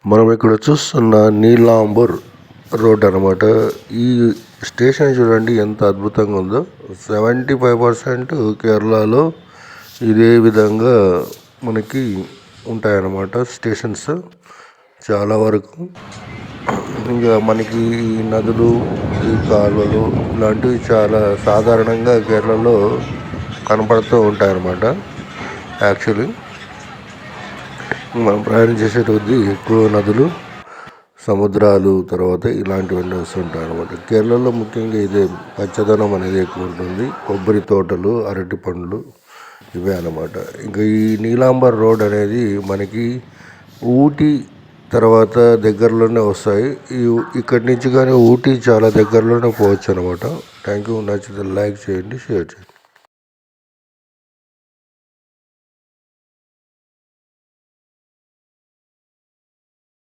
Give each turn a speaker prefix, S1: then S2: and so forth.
S1: మనం ఇక్కడ చూస్తున్న నీలాంబూర్ రోడ్ అనమాట. ఈ స్టేషన్ చూడండి ఎంత అద్భుతంగా ఉందో. 75% కేరళలో ఇదే విధంగా మనకి ఉంటాయన్నమాట స్టేషన్స్ చాలా వరకు. ఇంకా మనకి ఈ నదులు, ఈ కాలువలు ఇలాంటివి చాలా సాధారణంగా కేరళలో కనపడుతూ ఉంటాయన్నమాట. యాక్చువల్లీ మనం ప్రయాణం చేసే కొద్దీ ఎక్కువ నదులు, సముద్రాలు, తర్వాత ఇలాంటివన్నీ వస్తుంటాయి అన్నమాట. కేరళలో ముఖ్యంగా ఇదే పచ్చదనం అనేది ఎక్కువ ఉంటుంది. కొబ్బరి తోటలు, అరటి పండ్లు ఇవే అన్నమాట. ఇంకా ఈ నీలాంబర్ రోడ్ అనేది మనకి ఊటీ తర్వాత దగ్గరలోనే వస్తాయి. ఇక్కడి నుంచి కానీ ఊటీ చాలా దగ్గరలోనే పోవచ్చు అనమాట. Thank you. నచ్చితే లైక్ చేయండి, షేర్ చేయండి.